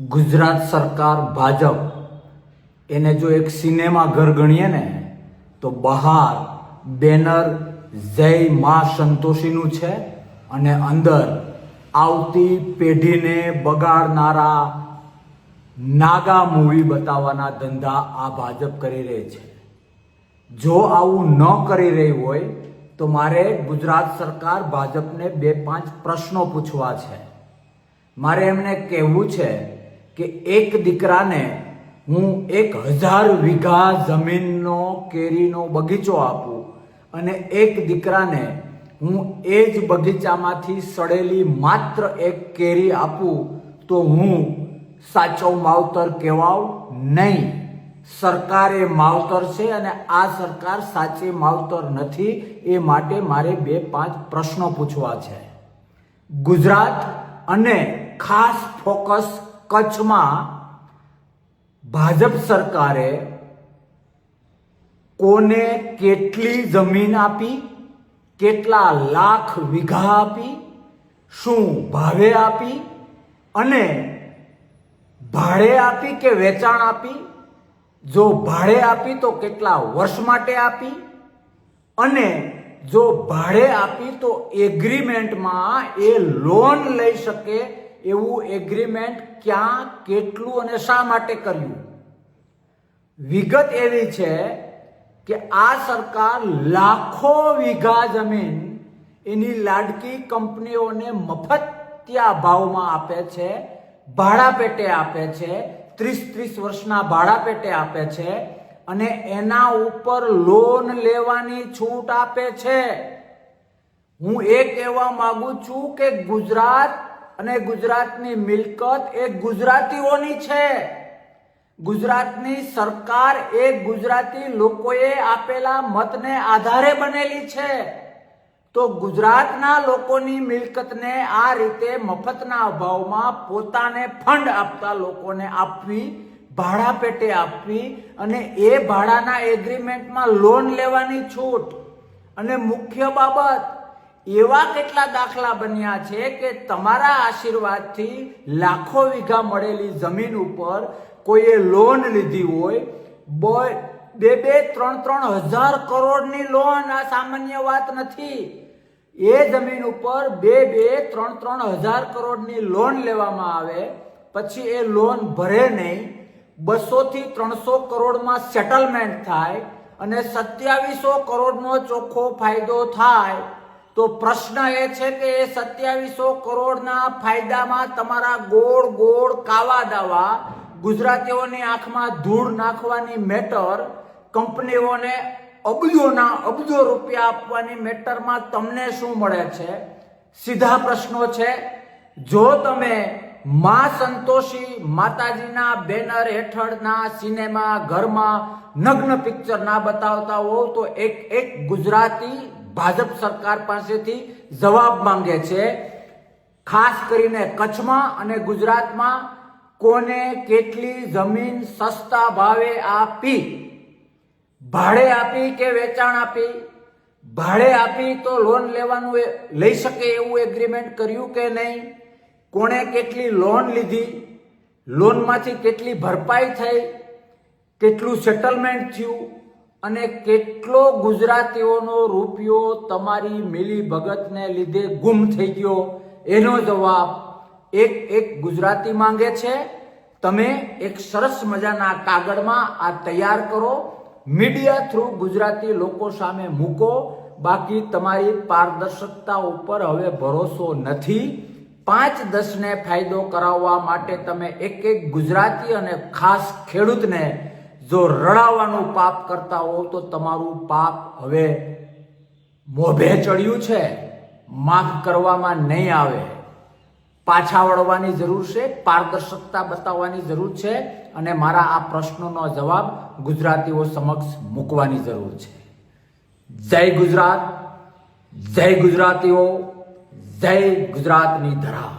ગુજરાત સરકાર ભાજપ એને જો એક સિનેમાઘર ગણીએ ને તો બહાર બેનર જય મા સંતોષીનું છે અને અંદર આવતી પેઢીને બગાડનારા નાગા મૂવી બતાવવાના ધંધા આ ભાજપ કરી રહી છે. જો આવું ન કરી રહી હોય તો મારે ગુજરાત સરકાર ભાજપને 2-5 પ્રશ્નો પૂછવા છે. મારે એમને કહેવું છે કે એક દીકરાને હું 1000 વીઘા જમીનનો કેરીનો બગીચો આપું અને એક દીકરાને હું એ જ બગીચામાંથી સડેલી માત્ર એક કેરી આપું તો હું સાચો માવતર કહેવાઉં નહીં. સરકાર એ માવતર છે અને આ સરકાર સાચી માવતર નથી. એ માટે મારે 2-5 પ્રશ્નો પૂછવા છે. ગુજરાત અને ખાસ ફોકસ કચ્છમાં ભાજપ સરકારે કોને કેટલી જમીન આપી, કેટલા લાખ વીઘા આપી, શું ભાવે આપી અને ભાડે આપી કે વેચાણ આપી, જો ભાડે આપી તો કેટલા વર્ષ માટે આપી અને જો ભાડે આપી તો એગ્રીમેન્ટમાં એ લોન લઈ શકે એવું એગ્રીમેન્ટ ક્યાં, કેટલું અને શા માટે કર્યું. વિગત એવી છે કે આ સરકાર લાખો વીઘા જમીન એની લાડકી કંપનીઓને મફતિયા ભાવમાં આપે છે, ભાડા પેટે આપે છે, 30-30 વર્ષના ભાડા પેટે આપે છે અને એના ઉપર લોન લેવાની છૂટ આપે છે. હું એ કહેવા માંગુ છું કે ગુજરાત અને ગુજરાતની મિલકત એ ગુજરાતીઓની છે. ગુજરાતની સરકાર એ ગુજરાતી લોકોએ આપેલા મતને આધારે બનેલી છે. તો ગુજરાતના લોકોની મિલકતને આ રીતે મફતના અભાવમાં પોતાને ફંડ આપતા લોકોને આપવી, ભાડા પેટે આપવી અને એ ભાડાના એગ્રીમેન્ટમાં લોન લેવાની છૂટ. અને મુખ્ય બાબત, એવા કેટલા દાખલા બન્યા છે કે તમારા આશીર્વાદથી લાખો વીઘા મળેલી જમીન ઉપર કોઈએ લોન લીધી હોય, 2-3 હજાર કરોડની લોન. આ સામાન્ય વાત નથી. એ જમીન ઉપર 2-3 હજાર કરોડની લોન લેવામાં આવે, પછી એ લોન ભરે નહીં, 200 થી 300 કરોડમાં સેટલમેન્ટ થાય અને 2700 કરોડનો ચોખ્ખો ફાયદો થાય. તો પ્રશ્ન એ છે કે એ 2700 કરોડના ફાયદામાં તમારા ગોળ ગોળ કાવા દાવા, ગુજરાતીઓની આંખમાં ધૂળ નાખવાની મેટર, કંપનીઓને અબજો રૂપિયા આપવાની મેટરમાં તમને શું મળે છે? સીધા પ્રશ્નો છે. જો તમે મા સંતોષી માતાજીના બેનર હેઠળના સિનેમા ઘરમાં નગ્ન પિક્ચર ના બતાવતા હો તો એક ગુજરાતી ભાજપ સરકાર પાસેથી જવાબ માંગે છે. ખાસ કરીને કચ્છમાં અને ગુજરાતમાં કોને કેટલી જમીન સસ્તા ભાવે આપી, ભાડે આપી કે વેચાણ આપી? ભાડે આપી તો લોન લેવાનું લઈ શકે એવું એગ્રીમેન્ટ કર્યું કે નહીં? કોણે કેટલી લોન લીધી, લોનમાંથી કેટલી ભરપાઈ થઈ, કેટલું સેટલમેન્ટ થયું અને કેટલો ગુજરાતીઓનો રૂપિયો તમારી મિલી ભગતને લીધે ગુમ થઈ ગયો? એનો જવાબ એક ગુજરાતી માંગે છે. તમે એક સરસ મજાના કાગળમાં આ તૈયાર કરો, મીડિયા થ્રુ ગુજરાતી લોકો સામે મૂકો. બાકી તમારી પારદર્શકતા ઉપર હવે ભરોસો નથી. 5-10ને ફાયદો કરાવવા માટે તમે એક ગુજરાતી અને ખાસ ખેડૂતને જો રડાવવાનું પાપ કરતા હો તો તમારું પાપ હવે મોભે ચડ્યું છે, માફ કરવામાં નહીં આવે. પાછા વળવાની જરૂર છે, પારદર્શકતા બતાવવાની જરૂર છે અને મારા આ પ્રશ્નોનો જવાબ ગુજરાતીઓ સમક્ષ મૂકવાની જરૂર છે. જય ગુજરાત, જય ગુજરાતીઓ, જય ગુજરાતની ધરા.